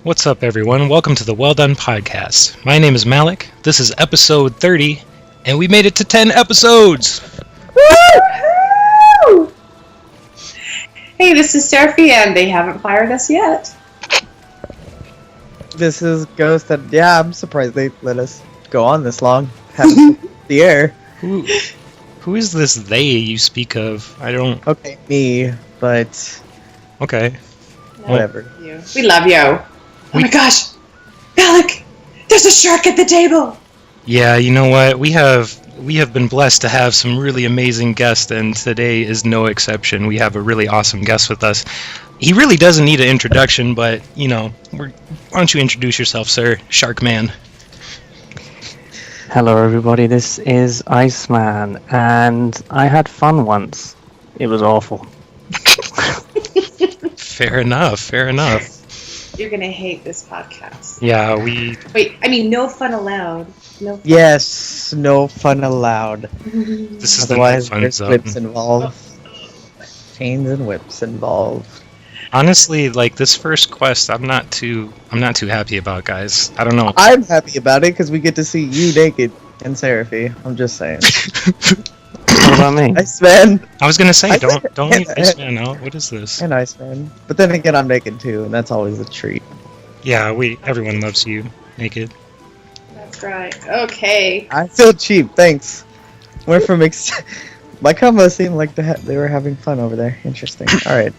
What's up, everyone? Welcome to the Well Done Podcast. My name is Malik. This is episode 30, and we made it to 10 episodes! Woo-hoo! Hey, this is Seraphy, and they haven't fired us yet. This is Ghost, and yeah, I'm surprised they let us go on this long. The air. Who is this they you speak of? I don't... Okay, me, but... Okay. No, whatever. We love you. Oh my gosh! Malik! There's a shark at the table! Yeah, you know what? We have been blessed to have some really amazing guests, and today is no exception. We have a really awesome guest with us. He really doesn't need an introduction, but, you know, why don't you introduce yourself, sir? Shark Man. Hello everybody, this is Iceman, and I had fun once. It was awful. Fair enough. You're gonna hate this podcast. Yeah, Wait, I mean, no fun allowed. No fun. Yes, no fun allowed. This is Otherwise, the no fun there's zone. whips involved. Chains and whips involved. Honestly, like, this first quest, I'm not too happy about, guys. I don't know. I'm happy about it because we get to see you naked and Seraphy. I'm just saying. What about me? Iceman I was gonna say, don't and- leave Iceman out. What is this? and Iceman. But then again, I'm naked too, and that's always a treat. Yeah, everyone loves you naked. That's right. Okay. I feel cheap, thanks. Went from my combo seemed like they were having fun over there. Interesting. Alright.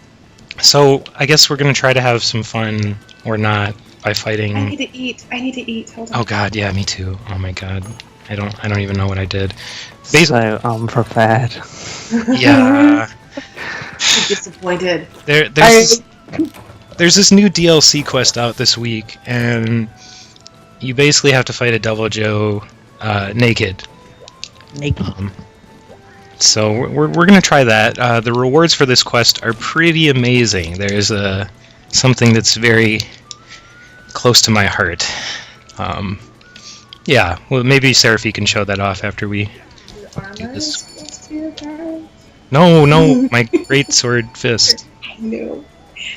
So I guess we're gonna try to have some fun, or not, by fighting. I need to eat. Hold on. Oh God, yeah, me too. Oh my God, I don't even know what I did. So unprepared. Yeah. I'm disappointed. There's this new DLC quest out this week, and you basically have to fight a Deviljho naked. So we're gonna try that. The rewards for this quest are pretty amazing. There's something that's very close to my heart. Yeah, well, maybe Seraphy can show that off after we do this. No, my great sword fist. I know.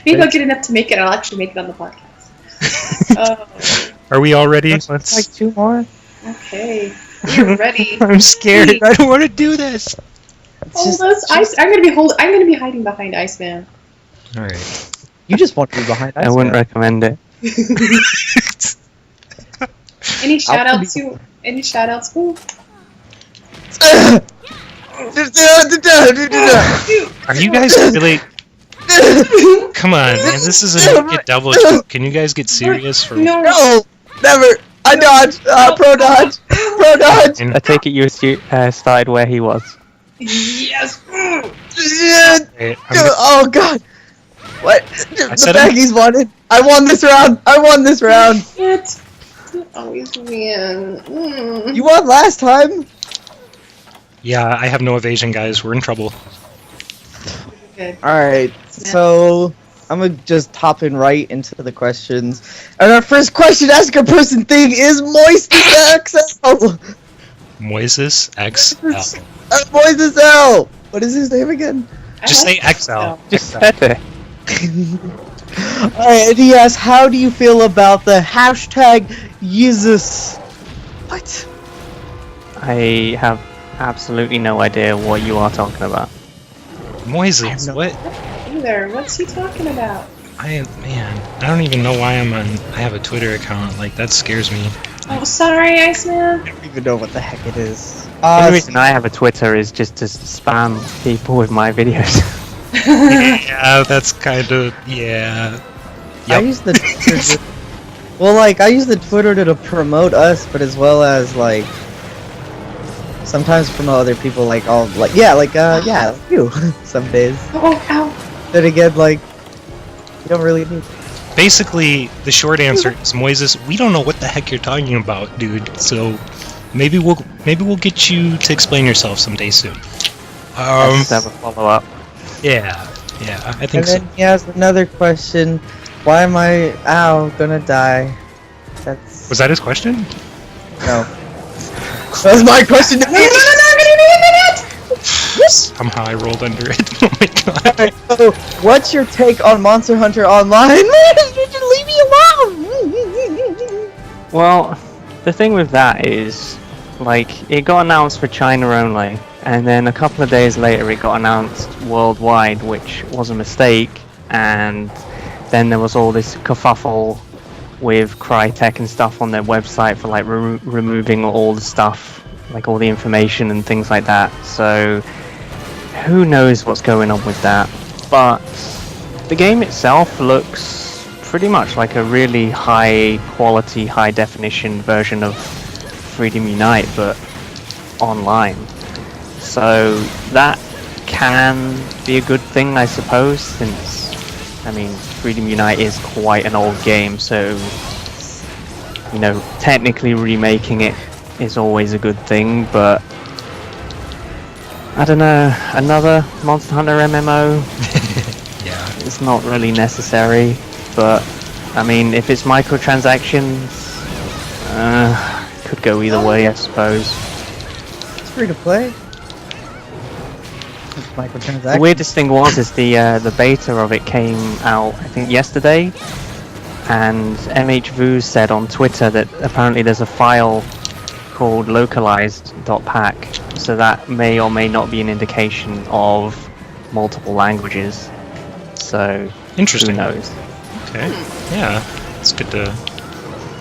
Maybe I'll get enough to make it. I'll actually make it on the podcast. Oh, Are we all ready? Like 2 more? okay. You're ready. I'm scared. I don't want to do this. Hold us. I'm gonna be hiding behind Iceman. All right. You just want to be behind I wouldn't Iceman. recommend it. Any shout outs? Ooh. Are you guys really? Come on, man. This is a naked Deviljho. Can you guys get serious for? No. No! Never! I dodged! Pro dodge! Pro dodge! I take it you started where he was. Yes. Okay, Oh god! What? The said baggies wanted! I won this round! It. Always win. You won last time! yeah, I have no evasion, guys. We're in trouble. Good. Alright, so I'm gonna just hop in right into the questions. And our first question ask a person thing is MoisesXL! MoisesXL. MoisesXL! What is his name again? Just say XL. Just said it. Alright, and he asks, how do you feel about the hashtag Jesus? What? I have absolutely no idea what you are talking about. Moises. no- What? Either. What's he talking about? I don't even know why I have a Twitter account. Like, that scares me. Oh, sorry, Iceman. I don't even know what the heck it is. The only reason I have a Twitter is just to spam people with my videos. Yeah, that's kind of yeah. I use the Twitter I use the Twitter to promote us, but as well as like sometimes promote other people. Like you. Some days. Oh, ow. Then again, like you don't really need. Basically, the short answer is Moises. We don't know what the heck you're talking about, dude. So maybe we'll get you to explain yourself someday soon. Let's have a follow-up. Yeah, I think And then he has another question. Why am I gonna die? That's Was that his question? no. That was my question to me. Somehow I rolled under it. Oh my god. Alright, so what's your take on Monster Hunter Online? Man, you should leave me alone! Well, the thing with that is, like, it got announced for China only, and then a couple of days later it got announced worldwide, which was a mistake, and then there was all this kerfuffle with Crytek and stuff on their website for like removing all the stuff, like all the information and things like that. So who knows what's going on with that. But the game itself looks pretty much like a really high quality, high definition version of Freedom Unite, but online. So that can be a good thing, I suppose, since, I mean, Freedom Unite is quite an old game, so, you know, technically remaking it is always a good thing, but I don't know, another Monster Hunter MMO Yeah. is not really necessary, but I mean, if it's microtransactions, could go either way, I suppose. It's free to play. It's microtransactions. The weirdest thing was is the beta of it came out, I think, yesterday, and MHVoo said on Twitter that apparently there's a file called localized.pack, so that may or may not be an indication of multiple languages. So Interesting. who knows? Okay. Yeah. It's good to.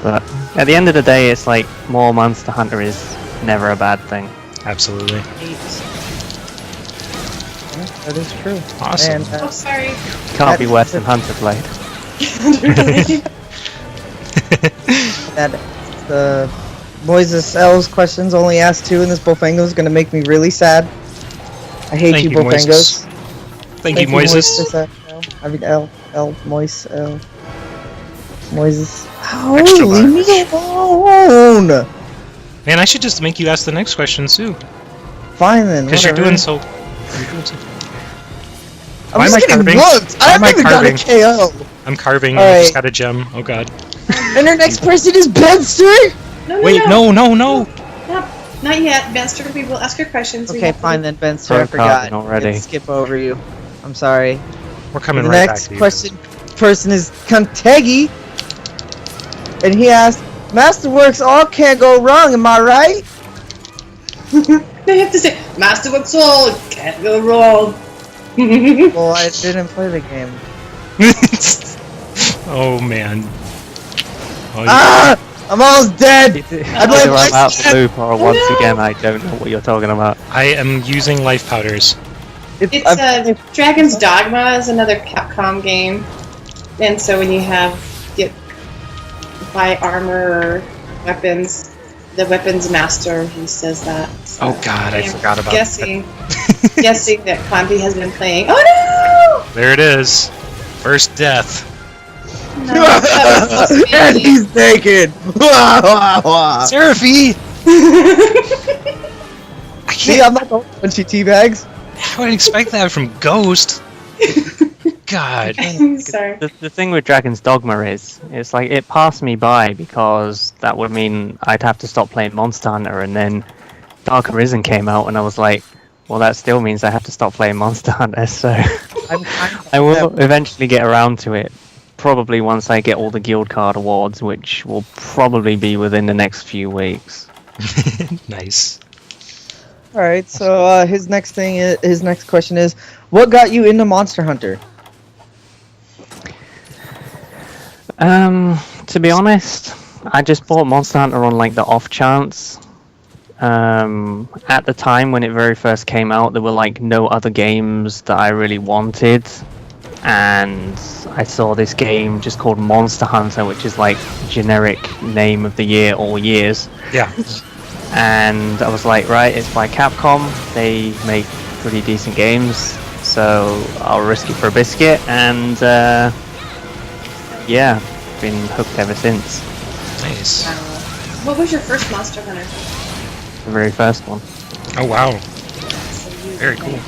But at the end of the day, it's like more Monster Hunter is never a bad thing. Absolutely. Yeah, that is true. Awesome. And, Oh, sorry. Can't be worse than Hunter Blade. that the MoisesXL's questions only asked 2, and this Bofango is gonna make me really sad. I hate Thank you, you, Bofangos. Moises. Thank you, Moises. I mean, Moises. Oh, Extra leave me alone! Man, I should just make you ask the next question too, Fine then, because you're whatever. doing so. I'm Why just am I getting carving? whooped! Why I am I haven't even got a carving? KO! I'm carving. All I just right. got a gem. Oh god. And our next person is Benster! Wait, no. Not yet, Benster. We will ask your questions. We Okay, have to fine do- then, Benster. I Pro forgot. carving already. Didn't skip over you. I'm sorry. We're coming The right next back to you. person is Canti, and he asked, Masterworks all can't go wrong, am I right? They have to say, Masterworks all can't go wrong. Well, I didn't play the game. Oh man. Oh, Ah! I'm almost dead! Either like I'm out this. the loop, or once no. again, I don't know what you're talking about. I am using life powders. It's Dragon's Dogma is another Capcom game, and so when you buy armor or weapons, the weapons master he says that. So Oh god, I am forgot about guessing that Canti has been playing. Oh that. There it is. First death. no! No, that was supposed to And be- he's naked! Wah, wah, wah. Seraphy! I See, can't. I'm not going to punchy teabags. I would expect that from Ghost. God. I'm sorry. The thing with Dragon's Dogma is, it's like, it passed me by because that would mean I'd have to stop playing Monster Hunter, and then Dark Arisen came out, and I was like, well, that still means I have to stop playing Monster Hunter, so I will eventually get around to it. Probably once I get all the guild card awards, which will probably be within the next few weeks. Nice. Alright, so his next question is, what got you into Monster Hunter? To be honest, I just bought Monster Hunter on like the off chance. At the time when it very first came out, there were like no other games that I really wanted, and I saw this game just called Monster Hunter, which is like generic name of the year all years. Yeah. And I was like, right, it's by Capcom, they make pretty decent games, so I'll risk it for a biscuit, and yeah, been hooked ever since. Nice. What was your first Monster Hunter? The very first one. Oh wow. So you- Very cool.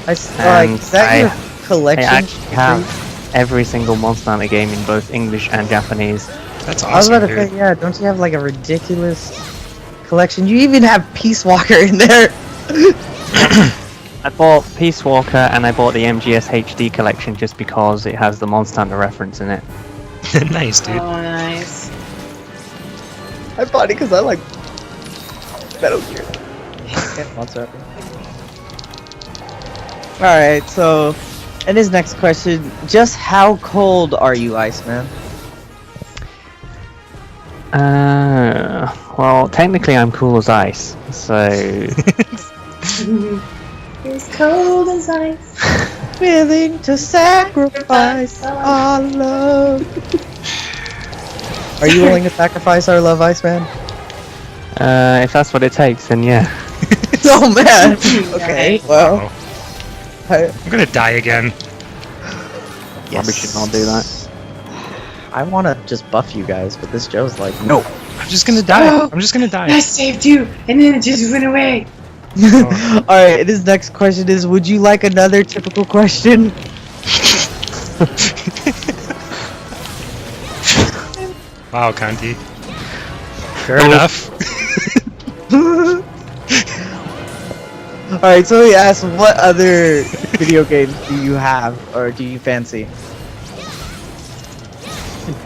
And Is that your I collection? actually have every single Monster Hunter game in both English and Japanese. That's I was awesome, about to dude. say, yeah, don't you have like a ridiculous collection? You even have Peace Walker in there! I bought Peace Walker and I bought the MGS HD collection just because it has the Monster Hunter reference in it. Nice, dude. Oh, nice. I bought it because I like Metal Gear. Yeah, Monster Hunter. Alright, so, and his next question, just how cold are you, Iceman? Well, technically I'm cool as ice, so... It's cold as ice. Willing to sacrifice our love. Are you willing to sacrifice our love, Iceman? If that's what it takes, then yeah. Oh man! Okay, well... I'm gonna die again. Probably should not do that. I want to just buff you guys, but this Joe's like, no. I'm just gonna die. Oh, I'm just gonna die. I saved you, and then it just went away. Alright, his next question is, would you like another typical question? Wow, Canti. Fair enough. Alright, so he asked, what other video games do you have, or do you fancy?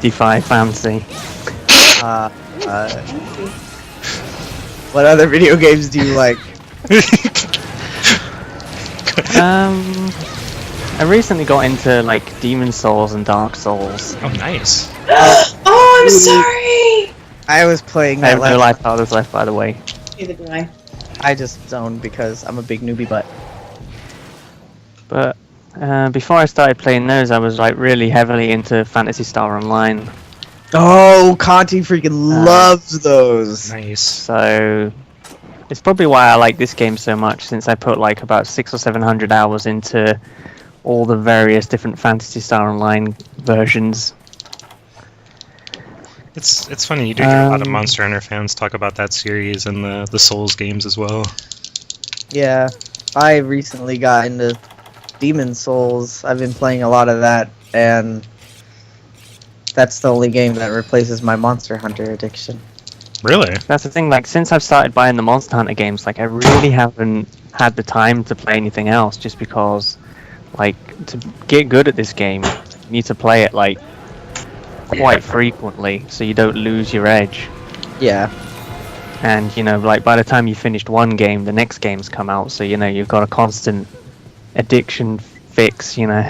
Defy fancy. What other video games do you like? I recently got into like Demon Souls and Dark Souls. Oh, nice. Oh, I'm sorry. I was playing I that have no life others left, by the way. Neither do I. I just zoned because I'm a big newbie butt. But before I started playing those, I was like really heavily into Phantasy Star Online. Oh, Canti freaking loves those. Nice. So it's probably why I like this game so much, since I put like about 600 or 700 hours into all the various different Phantasy Star Online versions. It's funny, you do hear a lot of Monster Hunter fans talk about that series and the Souls games as well. Yeah, I recently got into Demon Souls. I've been playing a lot of that, and that's the only game that replaces my Monster Hunter addiction. Really? That's the thing, like since I've started buying the Monster Hunter games, like I really haven't had the time to play anything else, just because like to get good at this game you need to play it like quite frequently so you don't lose your edge. Yeah. And you know, like by the time you finished one game, the next game's come out, so you know you've got a constant addiction fix, you know.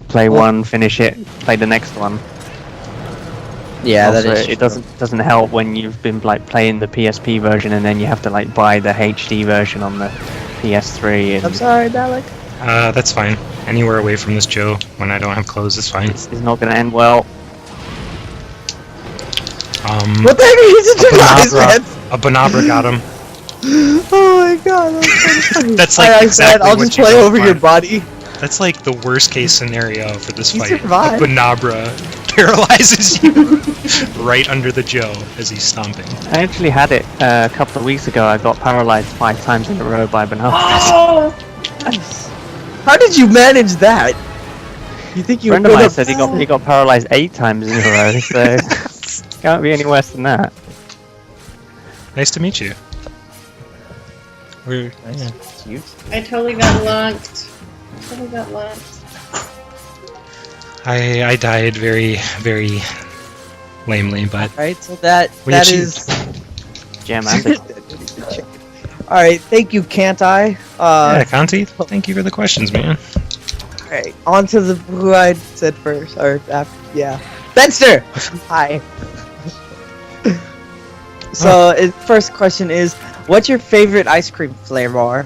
Play one, finish it, play the next one. Yeah, Also, that is it doesn't help when you've been like playing the PSP version and then you have to like buy the HD version on the PS3. And I'm sorry, Dalek. That's fine. Anywhere away from this Joe when I don't have clothes is fine. it's not going to end well. What the heck are you doing, man? A Bonabra got him. Oh my god, that's so funny. That's like I exactly said, I'll what just you play don't over your want. body. That's like the worst case scenario for this He fight. survived. A Bonabra paralyzes you right under the Joe as he's stomping. I actually had it a couple of weeks ago. I got paralyzed 5 times in a row by Bonabras. Oh, How did you manage that? You think A you friend of would mine have... said he got paralyzed 8 times in a row, so can't be any worse than that. Nice to meet you. We're I totally got lunked. I died very, very lamely, but Right, so that We that achieved. is... Jam acid. Alright, thank you, Canti. yeah, Canti, thank you for the questions, man. Alright, on to the who I said first, or after, yeah. Benster! Hi. So, his first question is, what's your favorite ice cream flavor?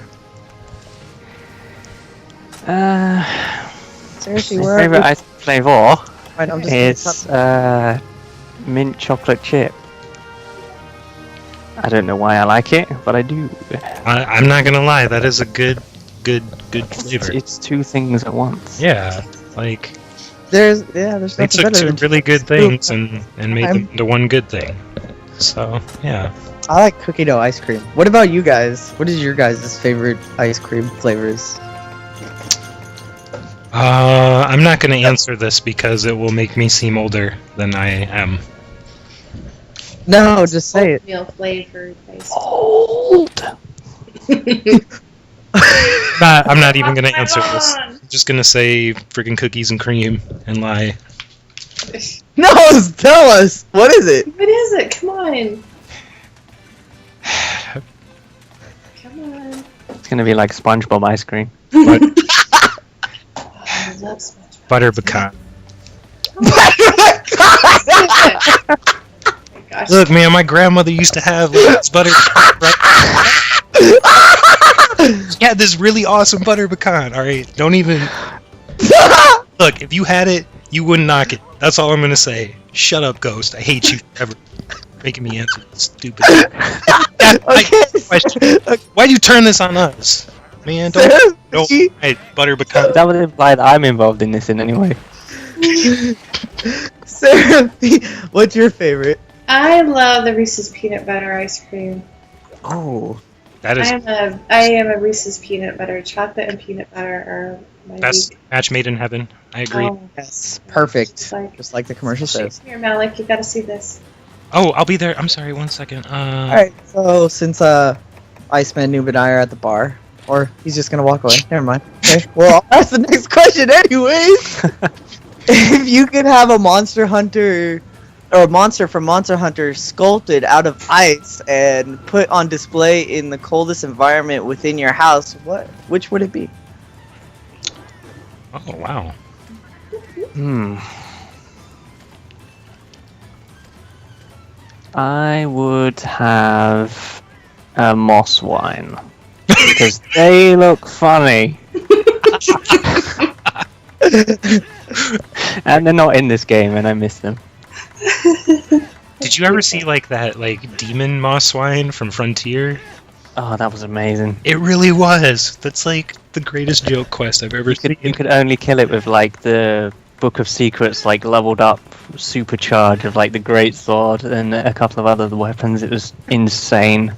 Seriously, My where favorite ice cream flavor Right, I'm just is mint chocolate chip. I don't know why I like it, but I do. I'm not gonna lie, that is a good flavor. It's 2 things at once. Yeah, like There's they nothing took better 2 than really good things and made them into one good thing. So yeah. I like cookie dough ice cream. What about you guys? What is your guys' favorite ice cream flavors? I'm not gonna answer this because it will make me seem older than I am. No, just say it. oatmeal flavored ice Old. I'm not even gonna answer this. on. I'm just gonna say friggin' cookies and cream and lie. No, tell us. What is it? What is it? Come on. Come on. It's gonna be like SpongeBob ice cream. Oh, I love SpongeBob. Butter pecan. Oh my gosh. Look, man, my grandmother used to have this butter pecan, right? She had this really awesome butter pecan. All right, don't even look. If you had it, you wouldn't knock it. That's all I'm gonna say. Shut up, Ghost. I hate you forever. Making me answer this stupid. Question. Why'd you turn this on us, man? Don't. Hey, butter pecan. That would imply that I'm involved in this in any way. Sarah, what's your favorite? I love the Reese's peanut butter ice cream. Oh, That is I am a Reese's peanut butter. Chocolate and peanut butter are my best weak. match made in heaven. I agree. Oh, yes, perfect. Just Just like the commercial says. here, Malik, you gotta see this. Oh, I'll be there. I'm sorry. 1 second. Alright, so since iCEMANnood and I are at the bar, or he's just gonna walk away. Never mind. Okay, well, that's the next question anyways. If you could have a monster hunter or a monster from Monster Hunter sculpted out of ice and put on display in the coldest environment within your house, which would it be? Oh wow. I would have a moss wine because they look funny. And they're not in this game, and I miss them. Did you ever see like that demon moss wine from Frontier? Oh, that was amazing. It really was. That's like the greatest joke quest I've ever seen. You could only kill it with like the Book of Secrets, like leveled up supercharge of like the Great Sword and a couple of other weapons. It was insane.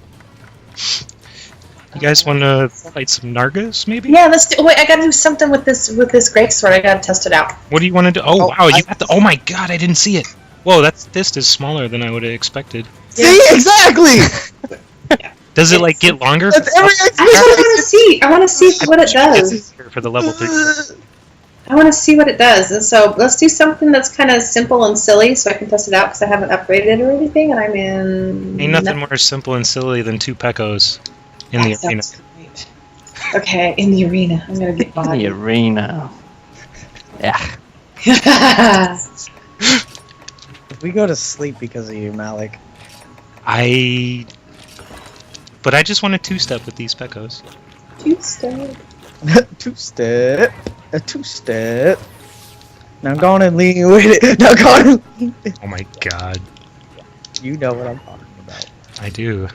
You guys want to fight some Nargas, maybe? Yeah, let's do. Wait, I gotta do something with this great sword. I gotta test it out. What do you want to do? Oh wow, you got the. Oh my god, I didn't see it. Whoa, that fist is smaller than I would have expected. See, exactly. Does it like get longer? That's every I want to see. I want to see what it does. For the level 3. I want to see what it does. And so let's do something that's kind of simple and silly, so I can test it out because I haven't upgraded or anything, and I'm in. Ain't nothing more simple and silly than 2 pecos in the arena. Great. Okay, in the arena, I'm gonna get In body. the arena. Yeah. We go to sleep because of you, Malik. But I just want a 2-step with these pecos. Tuesday. Two-step. A two-step. Now go on and lean with it. Now go on and lean with it. Oh my god. You know what I'm talking about. I do.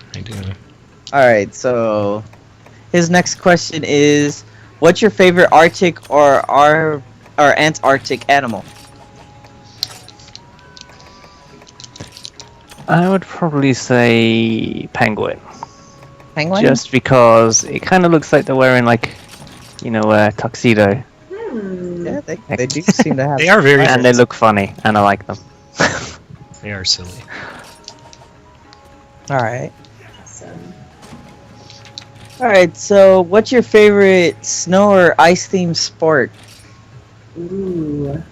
Alright, so his next question is, what's your favorite Arctic or Antarctic animal? I would probably say penguin. Penguin? Just because it kind of looks like they're wearing like, a tuxedo. Yeah, they do seem to have. They are very. And they look funny, and I like them. They are silly. Alright. Awesome. Alright, so what's your favorite snow or ice themed sport? Ooh.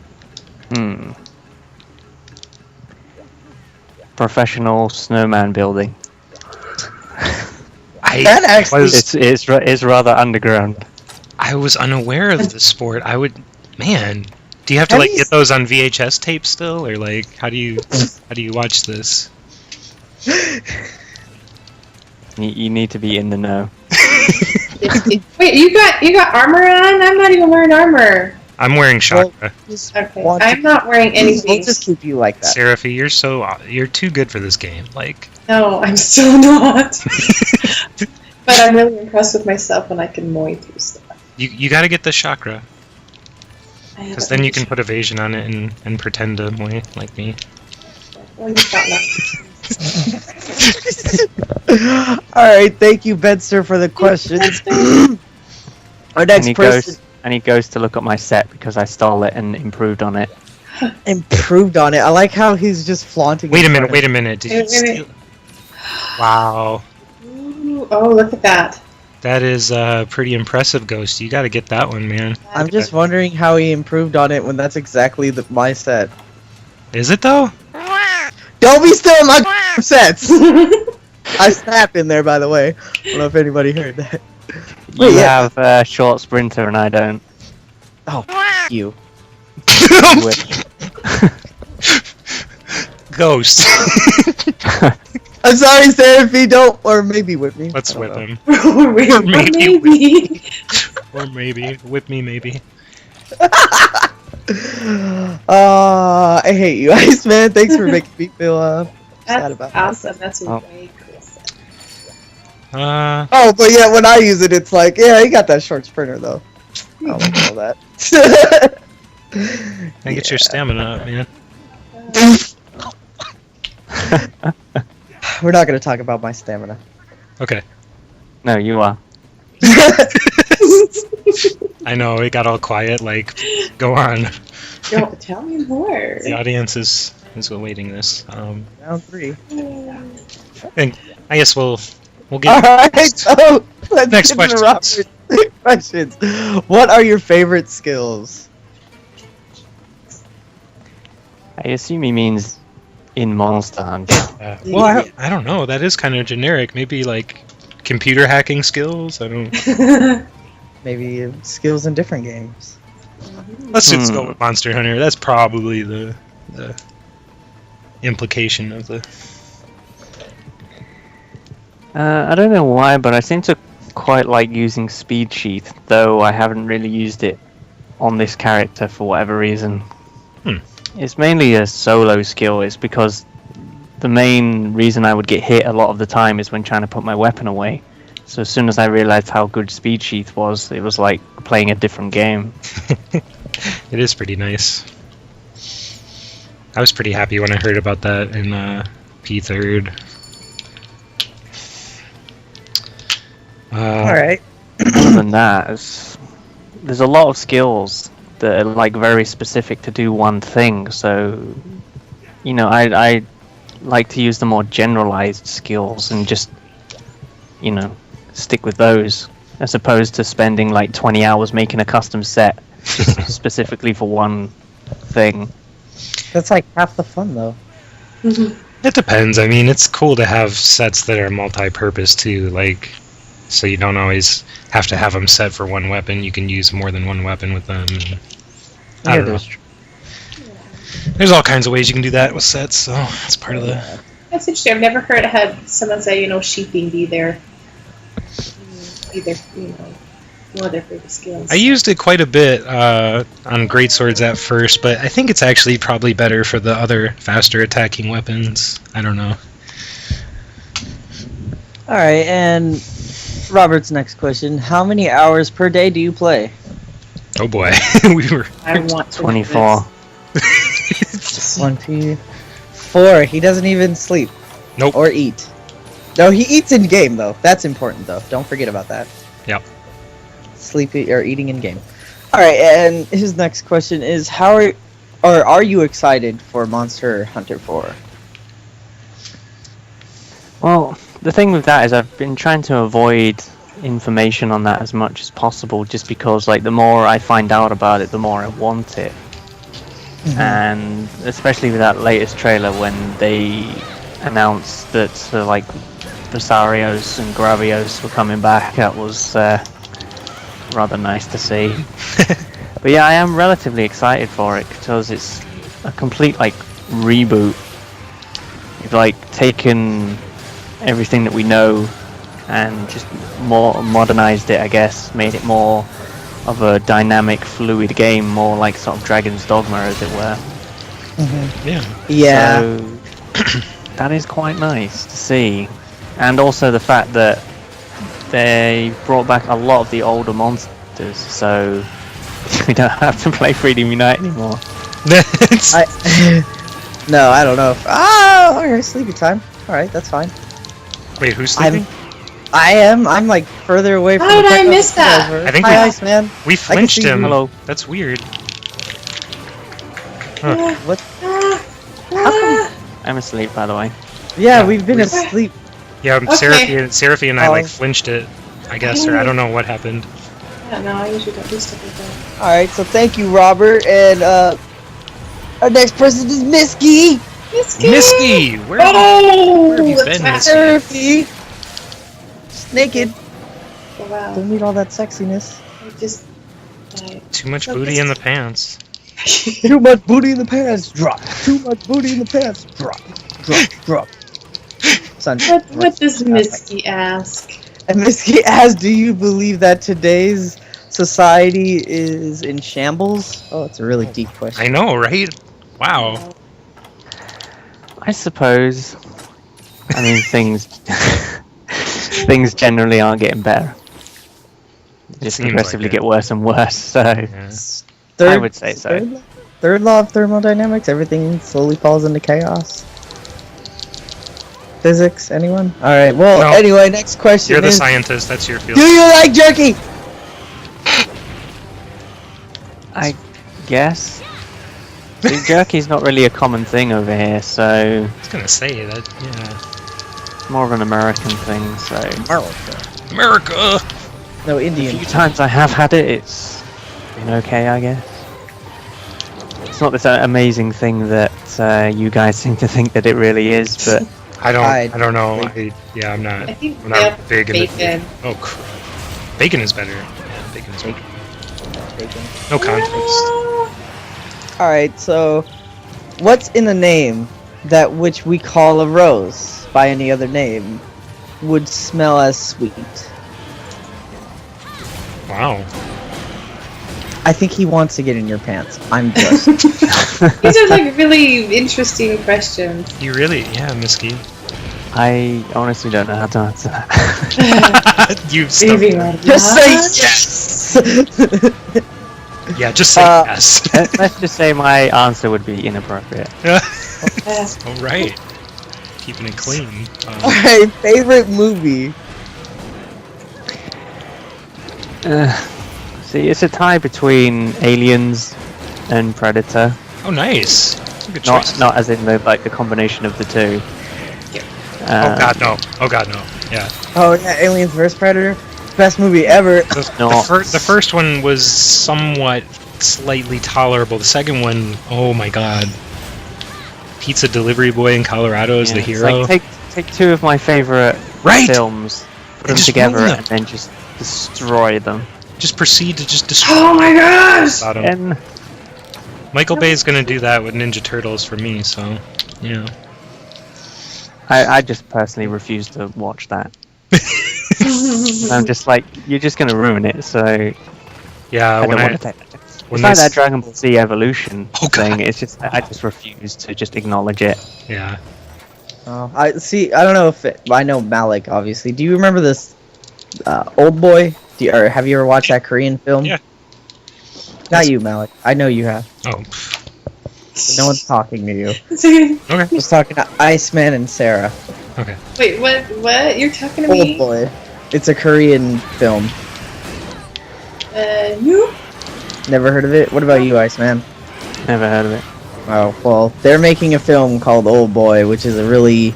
Professional snowman building. That actually It's rather underground. I was unaware of this sport. Man, do you have to Have like you get those on VHS tape still, or like how do you watch this? You need to be in the know. Wait, you got armor on? I'm not even wearing armor. I'm wearing chakra. Okay, I'm not wearing anything. We'll just keep you like that. Seraphy, you're too good for this game. Like, No, I'm still not. But I'm really impressed with myself when I can moi through stuff. you got to get the chakra, I because haven't then you can put evasion on it and pretend to moi like me. Well, you've got that. Alright, thank you, Benster, for the questions. Our next person And he goes to look at my set because I stole it and improved on it. improved on it. I like how he's just flaunting. Wait a minute. Did you Wait a minute. steal? Wow, Ooh, oh, look at that. that is pretty impressive, Ghost. You got to get that one, man. I'm just wondering how he improved on it when that's exactly my set. Is it though? Don't be stealing my sets! I snap in there, by the way. I don't know if anybody heard that. You have a short sprinter and I don't. Oh, you. Ghost. I'm sorry, Seraphine, don't, or maybe whip me. Let's whip him. Or maybe. Or maybe. Whip me, maybe. I hate you, Iceman. Thanks for making me feel sad That's about awesome. That's a way cool set. Oh, but yeah, when I use it, it's like, yeah, you got that short sprinter though. I don't like all that. And get your stamina up, man. We're not gonna talk about my stamina. Okay. No, you are. I know, it got all quiet, like, go on. Don't tell me more. The audience is awaiting this. Round 3. And I guess we'll get Alright, so let's Next get to questions. Robert's questions. What are your favorite skills? I assume he means in Monster Hunter. well, I don't know. That is kind of generic. Maybe like computer hacking skills. I don't. Maybe skills in different games. Let's just go with Monster Hunter. That's probably the implication of the. I don't know why, but I seem to quite like using Speed Sheath, though I haven't really used it on this character for whatever reason. It's mainly a solo skill. It's because the main reason I would get hit a lot of the time is when trying to put my weapon away. So as soon as I realized how good Speed Sheath was, it was like playing a different game. It is pretty nice. I was pretty happy when I heard about that in P3rd. Alright. Other than that, there's a lot of skills that are like very specific to do one thing. So, you know, I like to use the more generalized skills and just, you know, stick with those as opposed to spending like 20 hours making a custom set just specifically for one thing. That's like half the fun though. It depends. I mean, it's cool to have sets that are multi-purpose too, like, so you don't always have to have them set for one weapon. You can use more than one weapon with them. And I don't know. There's all kinds of ways you can do that with sets, so it's part of the... That's interesting. I've never heard had someone say, you know, sheathing be their, you know, one of their favorite skills. I used it quite a bit on greatswords at first, but I think it's actually probably better for the other faster attacking weapons. I don't know. Alright, and Robert's next question. How many hours per day do you play? Oh boy. We were... I want to 24. 24. He doesn't even sleep. Nope. Or eat. No, he eats in game though. That's important though. Don't forget about that. Yep. Sleeping or eating in game. Alright, and his next question is are you excited for Monster Hunter 4? Well, the thing with that is I've been trying to avoid information on that as much as possible, just because like the more I find out about it, the more I want it. And especially with that latest trailer when they announced that like Rosarios and Gravios were coming back, that was rather nice to see. But yeah, I am relatively excited for it because it's a complete like reboot. You've like taken everything that we know and just more modernized it, I guess, made it more of a dynamic, fluid game, more like sort of Dragon's Dogma, as it were. Yeah. So that is quite nice to see, and also the fact that they brought back a lot of the older monsters, so we don't have to play Freedom Unite anymore. No, I don't know. Alright, sleepy time. Alright, that's fine. Wait, who's sleeping? I am. I'm like further away from How the did I techno miss that? server. I think Hi, Iceman. We flinched see you. him. Hello. That's weird. What? I'm asleep, by the way. Yeah, we've been asleep. Yeah, Okay. Seraphine and I like Oh. flinched it, I guess, or I don't know what happened. I don't know. I usually don't do stuff like that. Alright, so thank you, Robert, and Our next person is Miskey. Miskey! Where have you been, Miskey? Surfy. Just naked. Oh, wow. Don't need all that sexiness. I just. Too much booty in the pants. Too much booty in the pants. Drop. Too much booty in the pants. Drop. Drop. Drop. Son, What does Miskey ask? And Miskey asks, do you believe that today's society is in shambles? Oh, it's a really deep question. I know, right? Wow. I suppose. I mean, things things generally aren't getting better. They just Seems progressively like it. get worse and worse. So Yeah. I would say so. Third law of thermodynamics, everything slowly falls into chaos. Physics, anyone? Alright, well, No. anyway, next question You're the is, scientist, that's your field. do you like jerky? I guess. See, jerky's not really a common thing over here, so I was gonna say that, yeah. it's more of an American thing, so America! No, a Indian. few times I have had it, it's been okay, I guess. It's not this amazing thing that you guys seem to think that it really is, but I don't know. I'm not. I think I'm not big in bacon. the. Oh, crap. Bacon is better. Yeah, bacon is better. Bacon. No context. Alright, so what's in the name that which we call a rose by any other name would smell as sweet? Wow. I think he wants to get in your pants. I'm just. These are like really interesting questions. You really, yeah, Miskey. I honestly don't know how to answer that. You stumped Moving me. on. Just say What? yes! Yeah, just say yes. Let's just say my answer would be inappropriate. All right. Keeping it clean. Alright, favorite movie? See, it's a tie between Aliens and Predator. Oh, nice. Good choice. Not as in the combination of the two. Oh god, no. Oh god, no. Yeah. Oh yeah, Aliens vs Predator. Best movie ever. The first one was somewhat slightly tolerable. The second one, oh my god. Pizza delivery boy in Colorado is the It's hero. like take two of my favorite Right! films, put them just together, ruin them. and then just destroy them. Just proceed to just destroy Oh my gosh! Bottom. And Michael Bay's gonna do that with Ninja Turtles for me, so yeah. I just personally refuse to watch that. I'm just like, you're just gonna ruin it, so Yeah, I when don't I want to take it. when It's like this- that Dragon Ball Z Evolution Oh, thing. God. It's just I just refuse to just acknowledge it. yeah. Oh, I see. I don't know if I know Malik. Obviously, do you remember this Old Boy? Or have you ever watched that Korean film? Yeah. Not you, Malik. I know you have. Oh. No one's talking to you. Okay. I was talking to Iceman and Sarah. Okay. Wait, what? You're talking to Old me? Boy. It's a Korean film. You? Never heard of it? What about you, Iceman? Never heard of it. Oh, well, they're making a film called Old Boy, which is a really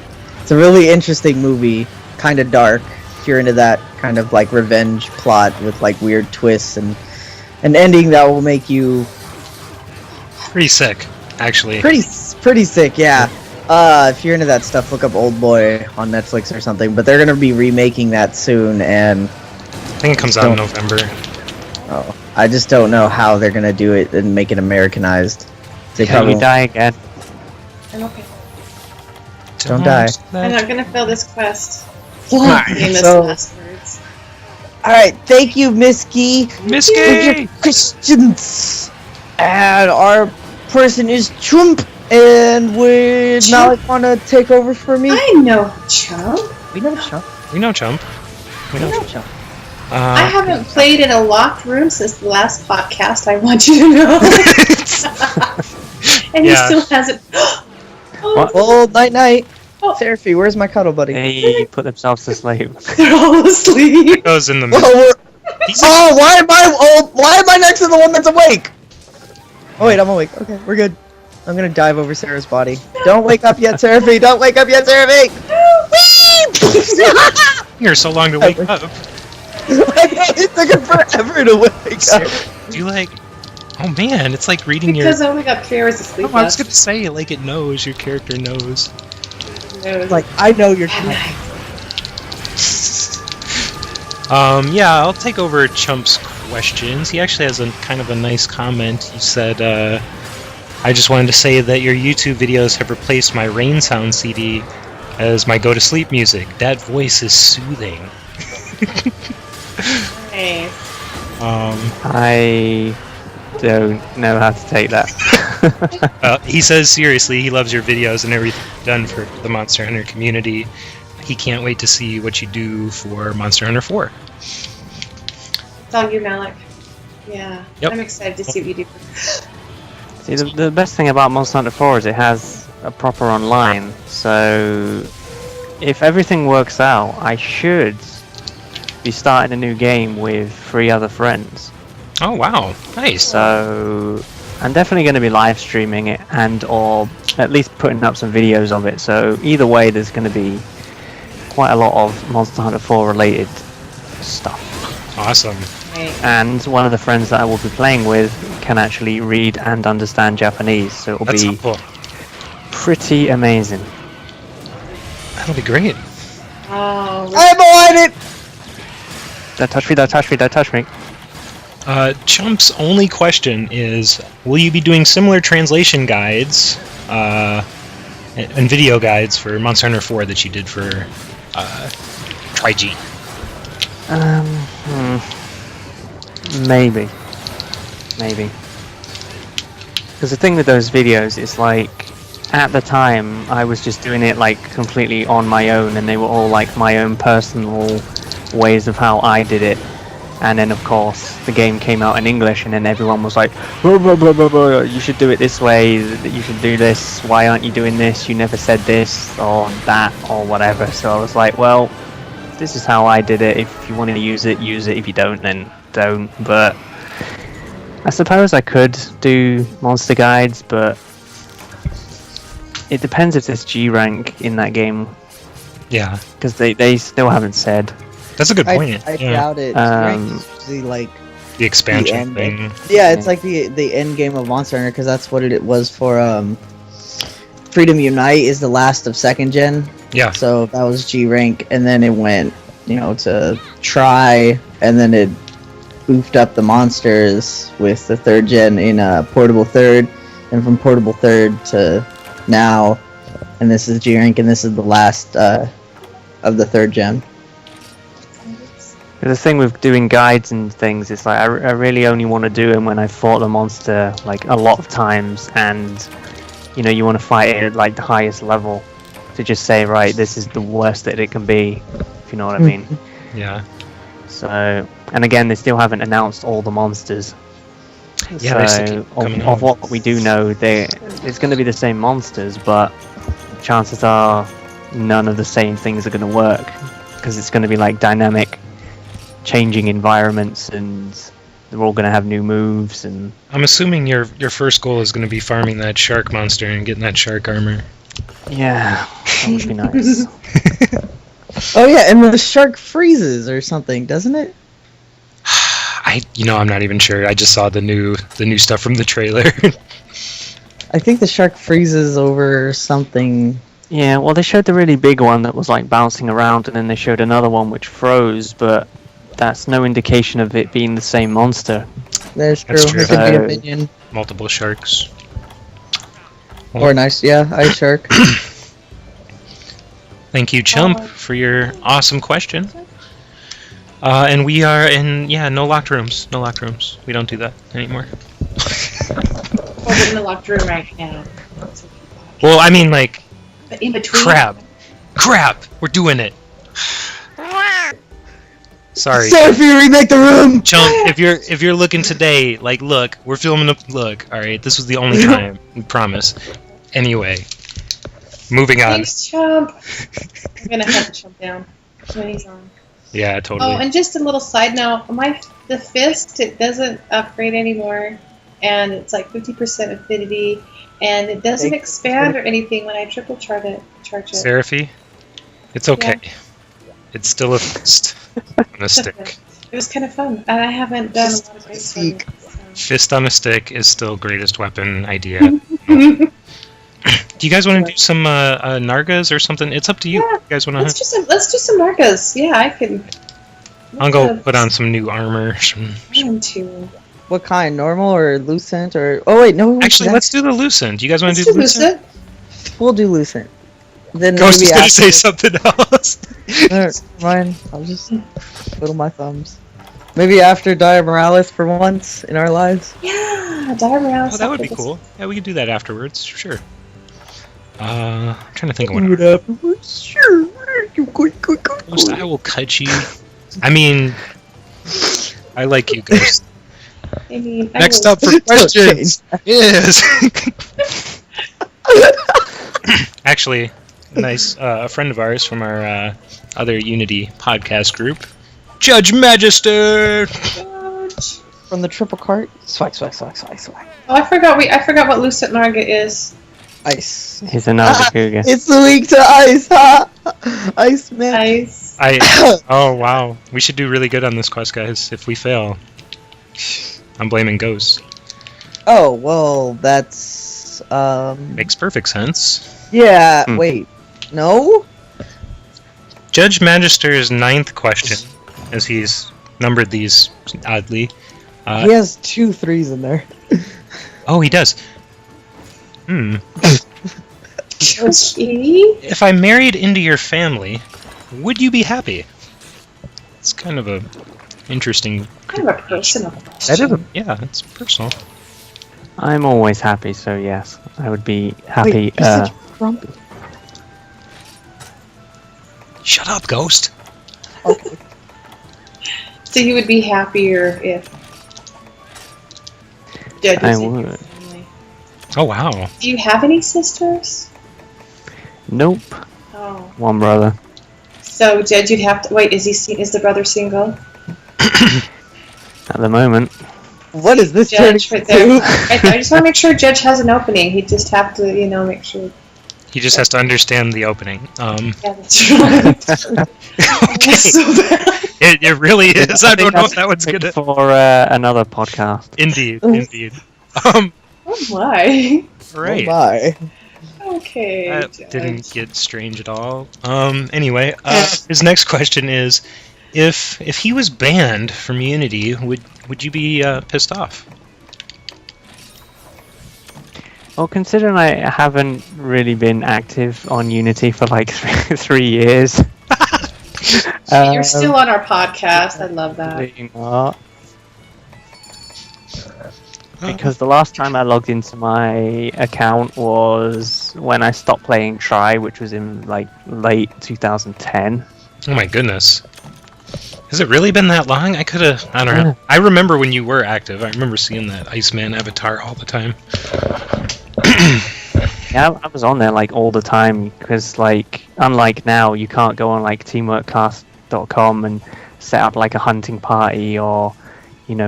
interesting movie. Kind of dark. If you're into that kind of like revenge plot with like weird twists and an ending that will make you Pretty sick, actually. pretty sick, yeah. If you're into that stuff, look up Old Boy on Netflix or something. But they're gonna be remaking that soon, and I think it comes out in November. I just don't know how they're gonna do it and make it Americanized. They Can probably you die again? I'm okay. Don't die. I'm not gonna fail this quest. Alright, Famous so- last words. Alright, thank you, Miskey. Miskey! With your questions. And our person is CHUMP. And would CHUMP? Malik want to take over for me? I know Chump. We know CHUMP. We know Chump. We know Chump. CHUMP. I haven't played in a locked room since the last podcast. I want you to know. And he Yeah. still hasn't. Oh, What? Well, night. Oh. Seraphy, where's my cuddle buddy? They put themselves to sleep. they're all asleep. Goes in the Well, middle. why am I next to the one that's awake? Oh wait, I'm awake. Okay, we're good. I'm gonna dive over Sarah's body. Don't wake up yet, Seraphy. Don't wake up yet, Seraphy. You're so long to wake up. It took him forever to wake up. Do you like Oh man, it's like reading Because I only got 3 hours of sleep I was left. gonna say, like it knows, your character knows. Like, I know you're At night. Yeah, I'll take over Chump's questions. He actually has a kind of a nice comment. He said, I just wanted to say that your YouTube videos have replaced my Rain Sound CD as my go-to-sleep music. That voice is soothing. Nice. I don't know how to take that. He says seriously, he loves your videos and everything you've done for the Monster Hunter community. He can't wait to see what you do for Monster Hunter 4. It's all you, Malik. Yeah. Yep. I'm excited to see what you do. See, the best thing about Monster Hunter 4 is it has a proper online, so if everything works out, I should be starting a new game with 3 other friends. Oh wow, nice. So I'm definitely going to be live streaming it and or at least putting up some videos of it. So either way, there's going to be quite a lot of Monster Hunter 4 related stuff. Awesome. Right. And one of the friends that I will be playing with can actually read and understand Japanese, so it'll That's be so cool. pretty amazing. That'll be great. Oh, I'm on it! Don't touch me, don't touch me, don't touch me. Chump's only question is, will you be doing similar translation guides and video guides for Monster Hunter 4 that you did for Tri-G? Maybe. Because the thing with those videos is like, at the time, I was just doing it like completely on my own, and they were all like my own personal ways of how I did it. And then of course the game came out in English, and then everyone was like, blah, blah, blah, blah, blah, you should do it this way, you should do this, why aren't you doing this, you never said this or that or whatever. So I was like, well, this is how I did it. If you want to use it, use it. If you don't, then don't. But I suppose I could do monster guides, but it depends if there's G rank in that game, Yeah, because they still haven't said. that's a good point. I yeah. doubt it. Ranked is usually like The expansion end thing. yeah, it's like the end game of Monster Hunter, because that's what it was for. Freedom Unite is the last of 2nd gen, Yeah. so that was G rank, and then it went, to Try, and then it boofed up the monsters with the 3rd gen in Portable 3rd, and from Portable 3rd to now, and this is G rank, and this is the last of the 3rd gen. The thing with doing guides and things is like I really only want to do them when I fought the monster like a lot of times, and you want to fight it at like the highest level to just say, right, this is the worst that it can be, if you know what I mean. Yeah. So, and again, they still haven't announced all the monsters. Yeah, they still So keep coming of out. what we do know, it's going to be the same monsters, but chances are none of the same things are going to work, because it's going to be like dynamic, changing environments, and they're all going to have new moves. And I'm assuming your first goal is going to be farming that shark monster and getting that shark armor. yeah, that would be nice. Oh yeah, and the shark freezes or something, doesn't it? I'm not even sure. I just saw the new stuff from the trailer. I think the shark freezes over something. Yeah, well, they showed the really big one that was like bouncing around, and then they showed another one which froze, but that's no indication of it being the same monster. That's true. That's true. It could be a So- minion. Multiple sharks. Or nice, yeah, ice shark. Thank you, Chump, for your awesome question. And we are in, no locked rooms. No locked rooms. We don't do that anymore. We're in the locked room right now. Well, I mean, like, But in between. crap, we're doing it. Sorry. Sophie, remake the room! Chump, if you're looking today, like, look, we're filming look, alright, this was the only time, we promise. Anyway, moving on. Thanks, Chump. I'm gonna have to chump down when he's on. Yeah, totally. Oh, and just a little side note, the fist, it doesn't upgrade anymore, and it's like 50% affinity, and it doesn't expand or anything when I triple charge it. Seraphy, it's okay. It's still a fist on a stick. It was kind of fun, and I haven't done a lot of great Seek. stuff. Fist on a stick is still greatest weapon idea. Do you guys want to do some Nargas or something? It's up to you. Yeah, You guys want let's to? do some Nargas. Yeah, I can. I'll go put on some new armor. One, two. What kind? Normal or Lucent or? Oh wait, no. Actually, let's do the Lucent. You guys want to Let's do Lucent? We'll do Lucent. Then Ghost is maybe gonna after. say something else. No, mine. I'll just twiddle my thumbs. Maybe after Dire Morales for once in our lives. Yeah, Dire Morales. Oh, that would be cool. Yeah, we could do that afterwards. Sure. I'm trying to think of what. afterwards? Sure. Ghost, I will cut you. I mean, I like you, Ghost. I mean, I Next will- up for questions is actually a friend of ours from our other Unity podcast group, Judgemagister. From the triple cart. Swag, swag, swag, swag, swag. Oh, I forgot what Lucent Narga is. Ice. He's a Nargacuga. It's weak to ice, huh? Ice man. Nice. Oh wow, we should do really good on this quest, guys. If we fail, I'm blaming Ghost. Oh well, that's Makes perfect sense. yeah. Hmm. Wait, no. Judge Magister's 9th question, as he's numbered these oddly. He has 2 3s in there. Oh, he does. Okay. If I married into your family, would you be happy? It's kind of a interesting. Kind of a personal That question. is yeah, it's personal. I'm always happy, so yes, I would be happy. Wait, you're such grumpy. Shut up, Ghost. Okay. So you would be happier if Judge I was in your would. family. Oh wow. Do you have any sisters? Nope. Oh. One brother. So Judge, you'd have to wait. Is the brother single? At the moment. What is this turning Judge right there. into? I just want to make sure Judge has an opening. He'd just have to, make sure. He just has to understand the opening. Yeah, that's right. That's so bad. It really is. I don't know if that one's Pick gonna. for another podcast. Indeed, indeed. Oh my. Right. Oh my. Okay. That Judge. didn't get strange at all. Anyway, his next question is, if he was banned from Unity, would you be pissed off? Well, considering I haven't really been active on Unity for like 3 years. You're still on our podcast. I love that. Absolutely not. Because the last time I logged into my account was when I stopped playing Try, which was in like late 2010. Oh my goodness. Has it really been that long? I don't know. I remember when you were active. I remember seeing that Iceman avatar all the time. Yeah, I was on there like all the time because like unlike now, you can't go on like teamworkcast.com and set up like a hunting party or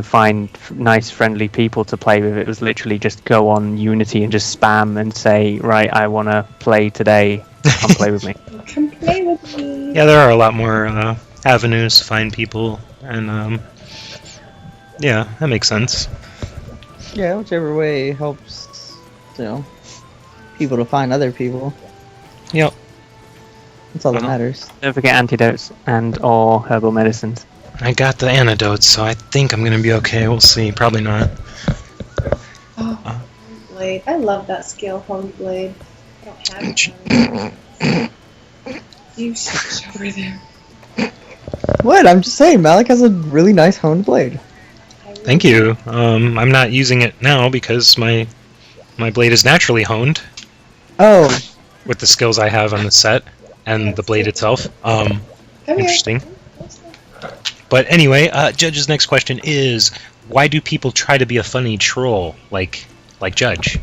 find nice friendly people to play with. It was literally just go on Unity and just spam and say, right, I want to play today. Come play with me. Come play with me. Yeah, there are a lot more avenues to find people, and yeah, that makes sense. Yeah, whichever way helps, people to find other people. Yep. That's all that matters. Don't forget antidotes and or herbal medicines. I got the antidotes, so I think I'm gonna be okay. We'll see. Probably not. Oh, blade. I love that skill, Home Blade. I don't have it. You shush over there. What? I'm just saying, Malik has a really nice honed blade. Thank you. I'm not using it now because my blade is naturally honed Oh, with the skills I have on the set and the blade itself. Come here. Interesting. But anyway, Judge's next question is, why do people try to be a funny troll like Judge?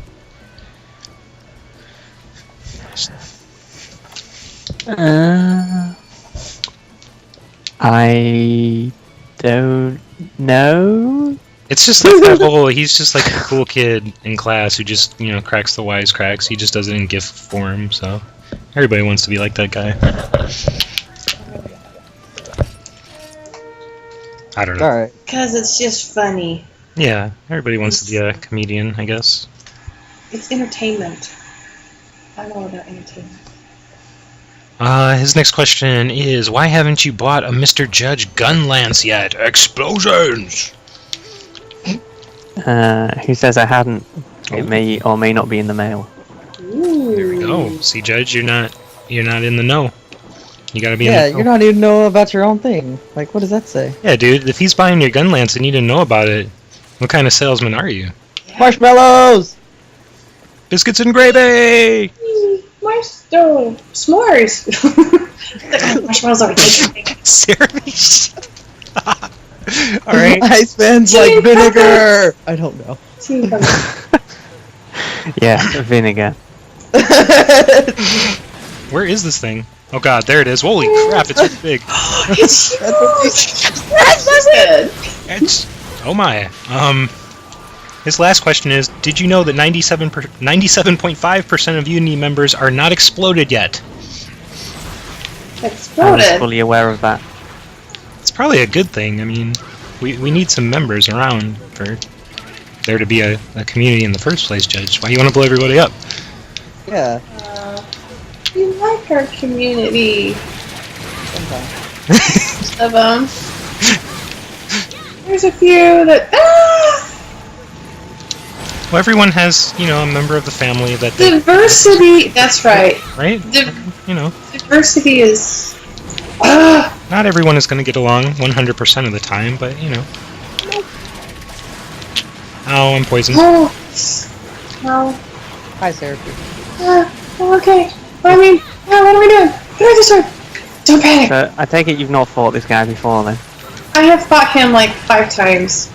I don't know. It's just like that whole, he's just like a cool kid in class who just, cracks the wisecracks. He just does it in GIF form, so everybody wants to be like that guy. I don't know. alright. Because it's just funny. Yeah, everybody wants to be a comedian, I guess. It's entertainment. I'm all about entertainment. His next question is, why haven't you bought a Mr. Judge gun lance yet? Explosions! He says I hadn't. Oh. It may or may not be in the mail. Ooh. There we go. See, Judge, you're not in the know. You gotta be in Yeah, the know. you're not even know about your own thing. Like, what does that say? Yeah, dude, if he's buying your gun lance and you didn't know about it, what kind of salesman are you? Marshmallows! Biscuits and gravy! S'mores! Marshmallows are good. Serious? Alright. iCEMAN's like vinegar! I don't know. Yeah, vinegar. Where is this thing? Oh god, there it is. Holy crap, it's really big. It's good. It's... Oh my. His last question is, did you know that 97.5% of Unity members are not exploded yet? I was Exploded. fully aware of that. It's probably a good thing. I mean, we need some members around for there to be a community in the first place, Judge. Why do you want to blow everybody up? Yeah. We like our community Sometimes. of them. There's a few that Well, everyone has, you know, a member of the family that they... diversity. That's right. Right? You know, Diversity is. not everyone is going to get along 100% of the time, but, you know. Oh, I'm poisoned. Oh. No. Hi, therapy. Okay. What are we doing? Get out this way. Don't panic. So I take it you've not fought this guy before then. I have fought him like 5 times.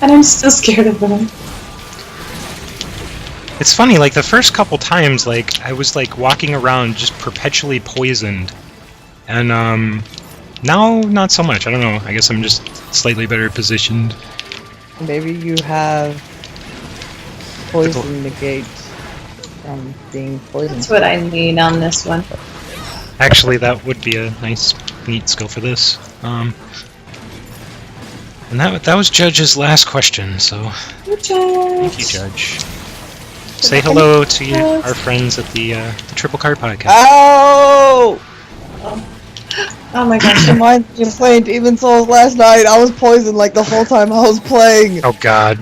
And I'm still scared of him. It's funny, like, the first couple times, like, I was, like, walking around just perpetually poisoned. And, now, not so much. I don't know. I guess I'm just slightly better positioned. Maybe you have poison negate from being poisoned. That's what I need on this one. Actually, that would be a nice, neat skill for this. And that was Judge's last question, so thank you, Judge. Say hello to our friends at the Triple Card Podcast. Ow! Oh my gosh. Reminds me of playing Demon Souls last night. I was poisoned like the whole time I was playing. Oh god.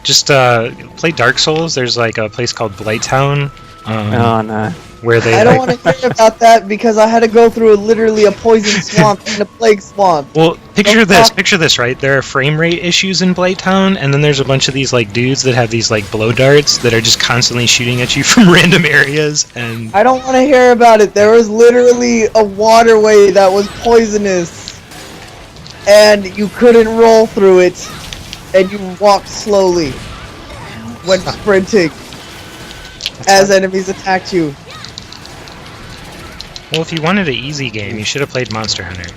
Just play Dark Souls. There's like a place called Blighttown. Oh no. Where they I don't want to hear about that because I had to go through literally a poison swamp and a plague swamp. Well, picture this, right? There are frame rate issues in Blighttown, and then there's a bunch of these like dudes that have these like blow darts that are just constantly shooting at you from random areas, and I don't want to hear about it. There was literally a waterway that was poisonous, and you couldn't roll through it, and you walked slowly when sprinting as enemies attacked you. well, if you wanted an easy game, you should have played Monster Hunter.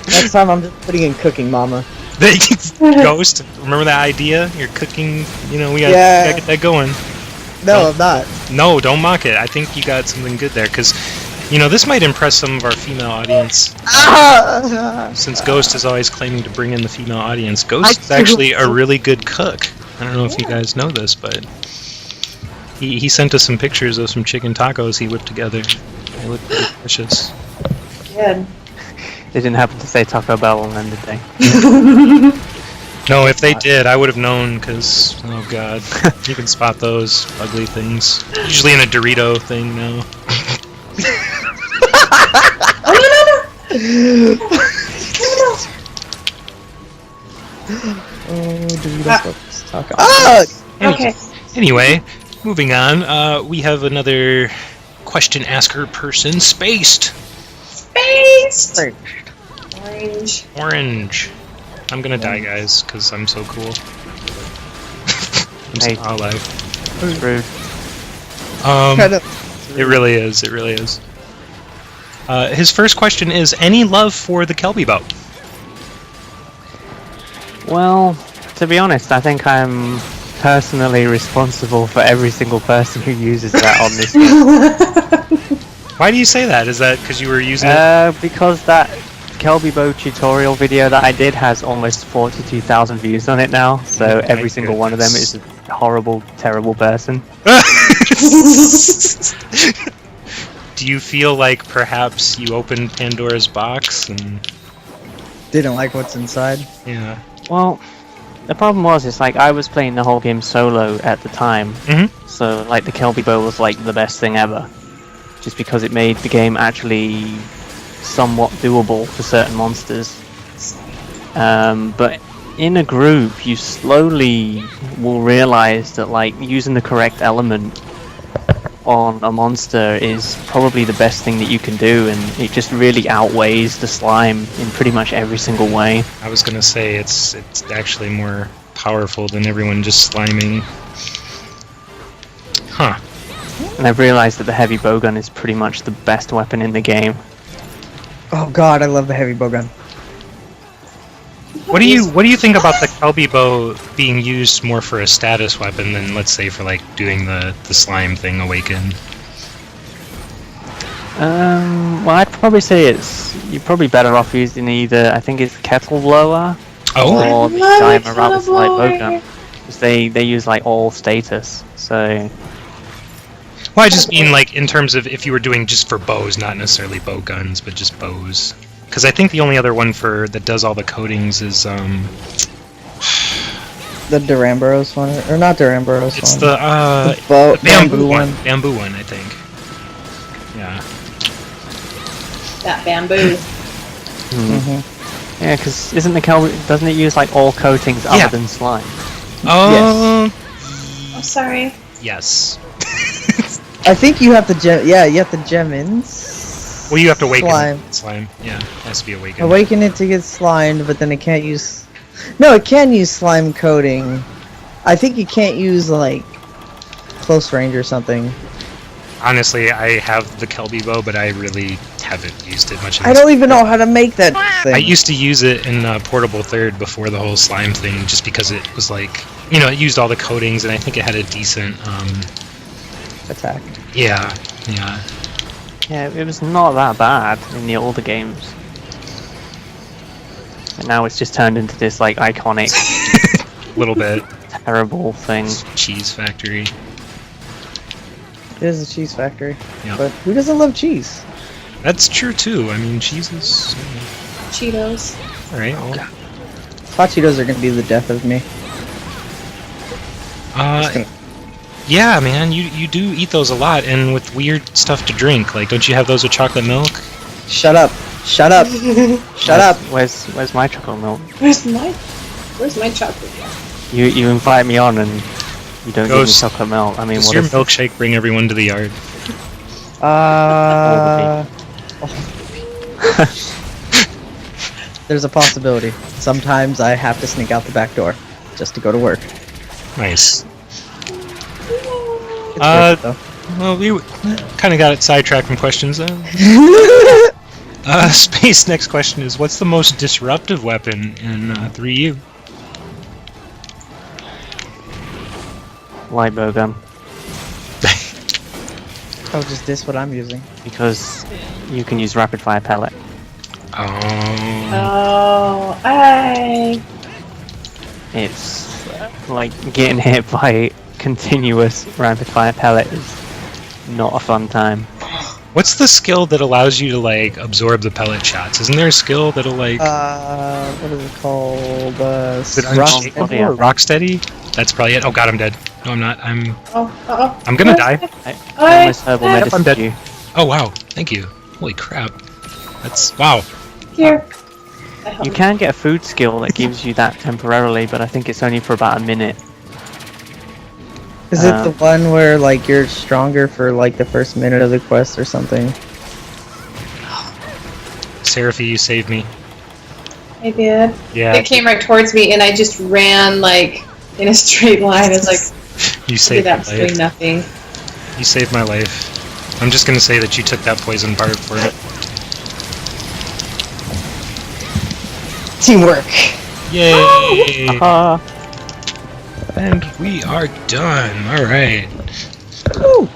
Next time I'm just putting in cooking, mama. Ghost, remember that idea? You're cooking, you know, we gotta get that going. No, I'm not. No, don't mock it. I think you got something good there, because, you know, this might impress some of our female audience. Since Ghost is always claiming to bring in the female audience, Ghost is actually a really good cook. I don't know if you guys know this, but he sent us some pictures of some chicken tacos he whipped together. They look pretty delicious. Good. They didn't happen to say Taco Bell then, did they? No, if they did, I would have known, because, oh god, you can spot those ugly things. Usually in a Dorito thing now. Oh, dude, that's taco. Ah! Okay. Anyway, moving on, we have another question asker person, Spaced. Spaced! Orange. Orange. I'm gonna die, guys, because I'm so cool. I'm Hey. so alive. Rude. Kind of. It really is, it really is. His first question is, any love for the Kelby boat? Well, to be honest, I think I'm personally responsible for every single person who uses that on this game. Why do you say that? Is that because you were using it? Because that Kelby bow tutorial video that I did has almost 42,000 views on it now, so every single one of them is a horrible, terrible person. Do you feel like perhaps you opened Pandora's box and... Didn't like what's inside. Yeah. Well, the problem was, it's like I was playing the whole game solo at the time, so like the Kelby bow was like the best thing ever, just because it made the game actually somewhat doable for certain monsters. But in a group, you slowly will realize that like using the correct element on a monster is probably the best thing that you can do, and it just really outweighs the slime in pretty much every single way. I was gonna say it's actually more powerful than everyone just sliming. Huh. And I've realized that the heavy bowgun is pretty much the best weapon in the game. Oh god, I love the heavy bowgun. What do you think about the Kelby bow being used more for a status weapon than, let's say, for like doing the slime thing, Awaken? Well, I'd probably say you're probably better off using either, I think it's kettle blower or the giant Morales light bowgun, because they use like all status. So. Well, I just mean like in terms of if you were doing just for bows, not necessarily bow guns, but just bows. Because I think the only other one that does all the coatings is the Duramboros one, or not Duramboros it's one. the bamboo one. Bamboo one, I think. Yeah. That bamboo. Yeah, because isn't the Kelby, doesn't it use like all coatings other than slime? Oh, sorry. Yes. I think you have to gem. Yeah, you have to gem in. Well, you have to awaken slime. Slime. Yeah, it has to be awakened. Awaken it to get slimed, but then it can't use. No, it can use slime coating. I think you can't use like close range or something. Honestly, I have the Kelby bow, but I really haven't used it much. I don't even know how to make that thing. I used to use it in Portable Third before the whole slime thing, just because it was like, you know, it used all the coatings, and I think it had a decent attack. Yeah. Yeah, it was not that bad in the older games. And now it's just turned into this like iconic little bit terrible thing. Cheese factory. It is a cheese factory. Yeah. But who doesn't love cheese? That's true too. I mean, cheese is Cheetos. alright. Well, Hot Cheetos are gonna be the death of me. yeah, man, you do eat those a lot, and with weird stuff to drink. Like, don't you have those with chocolate milk? Shut up! Shut up! Shut up! Where's my chocolate milk? Where's my chocolate? You invite me on and you don't give me Ghost. chocolate milk. I mean, Does what your is milkshake bring everyone to the yard? There's a possibility. Sometimes I have to sneak out the back door just to go to work. Nice. It's worth it, though. Well, we kind of got it sidetracked from questions. Space, next question is, what's the most disruptive weapon in 3U? light bowgun? Oh, just this what I'm using. Because you can use rapid fire pellet. Oh, It's like getting hit by continuous rapid fire pellet is not a fun time. What's the skill that allows you to like absorb the pellet shots? Isn't there a skill that'll like What is it called? is it Rocksteady? or Rocksteady? That's probably it. Oh god, I'm dead. No, I'm not. I'm I'm gonna die. I almost herbal I'm medicine dead. you. Oh wow, thank you. Holy crap. That's wow. Here. You can get a food skill that gives you that temporarily, but I think it's only for about a minute. Is it the one where like you're stronger for like the first minute of the quest or something? Seraphy, you saved me. I did. Yeah. It came right towards me, and I just ran like in a straight line. It's like You saved that my was doing life. nothing. You saved my life. I'm just gonna say that you took that poison barb for it. Teamwork. Yay! Ah, And we are done. Alright. Woo.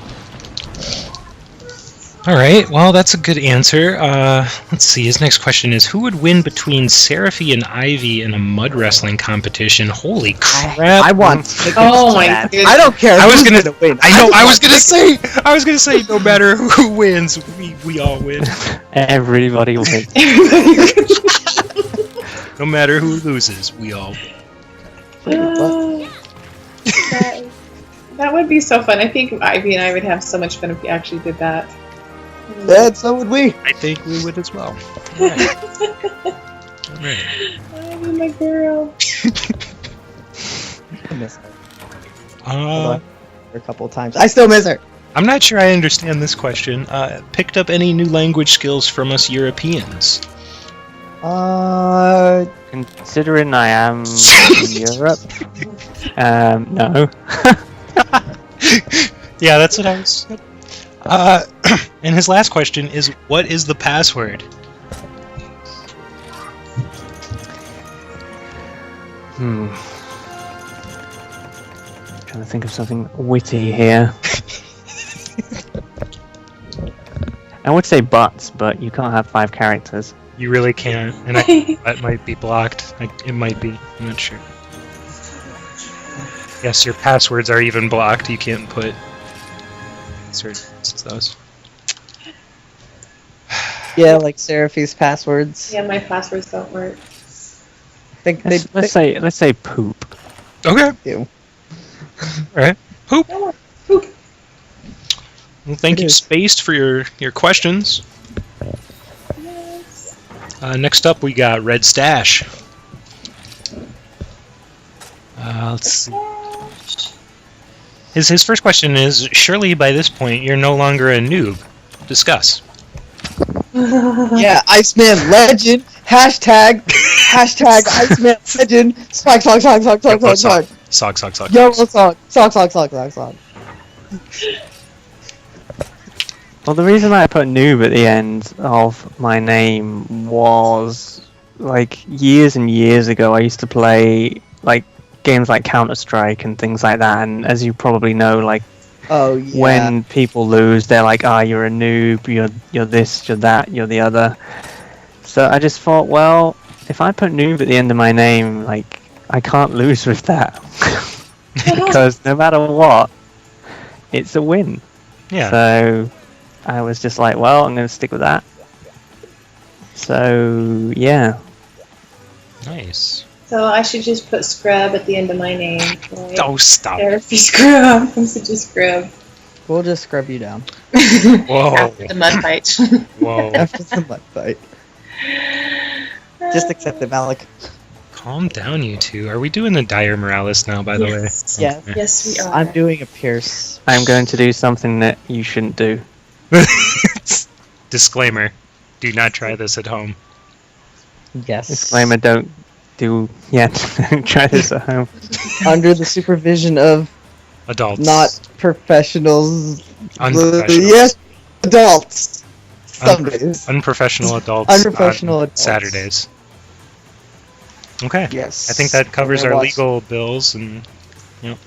All right. Well, that's a good answer. Let's see. His next question is: who would win between Seraphy and Ivy in a mud wrestling competition? Holy crap! I want tickets Oh to my that. goodness. I don't care. I was who's gonna win. I know. I was gonna say. No matter who wins, we all win. Everybody wins. No matter who loses, we all win. That would be so fun. I think Ivy and I would have so much fun if we actually did that. Yeah, so would we. I think we would as well. All right. All right. Ivy, my girl. I miss her Uh, a couple of times. I still miss her. I'm not sure I understand this question. Picked up any new language skills from us Europeans? Considering I am in Europe, no. Yeah, that's what I was. And his last question is, what is the password? Trying to think of something witty here. I would say butts, but you can't have 5 characters. You really can't, and I think that might be blocked. It might be. I'm not sure. Yes, your passwords are even blocked. You can't put certain those. Yeah, like Seraphy's passwords. Yeah, my passwords don't work. Let's say poop. Okay. Ew. All right. Poop. Oh, poop. Well, thank you, Spaced, for your questions. Yes. Next up, we got RedStache. Let's see. His first question is: surely by this point you're no longer a noob. Discuss. Yeah, Iceman Legend. Hashtag Iceman Legend. Sock. Sock. Yo, sock. Well, the reason I put noob at the end of my name was, like, years and years ago, I used to play, like, games like Counter-Strike and things like that, and as you probably know, like, Oh yeah. when people lose, they're like, you're a noob, you're this, you're that, you're the other. So I just thought, well, if I put noob at the end of my name, like, I can't lose with that. Because no matter what, it's a win. Yeah. So I was just like, well, I'm going to stick with that. So, yeah. Nice. So I should just put scrub at the end of my name. Right? Oh, stop. Therapy scrub. I'm such a scrub. We'll just scrub you down Whoa. After the mud fight. Whoa. after the mud fight. Just accept it, Malik. Calm down, you two. Are we doing the Dire Morales now, by the way? Yeah. Yes, we are. I'm doing a Pierce. I'm going to do something that you shouldn't do. Disclaimer. Do not try this at home. Yes. Disclaimer, don't try this at home. Under the supervision of Adults. not professionals. Unprofessionals. Yes, adults. Some days. Unprofessional adults Unprofessional on adults. Saturdays. Okay. Yes. I think that covers We're our gonna legal bills and Yep.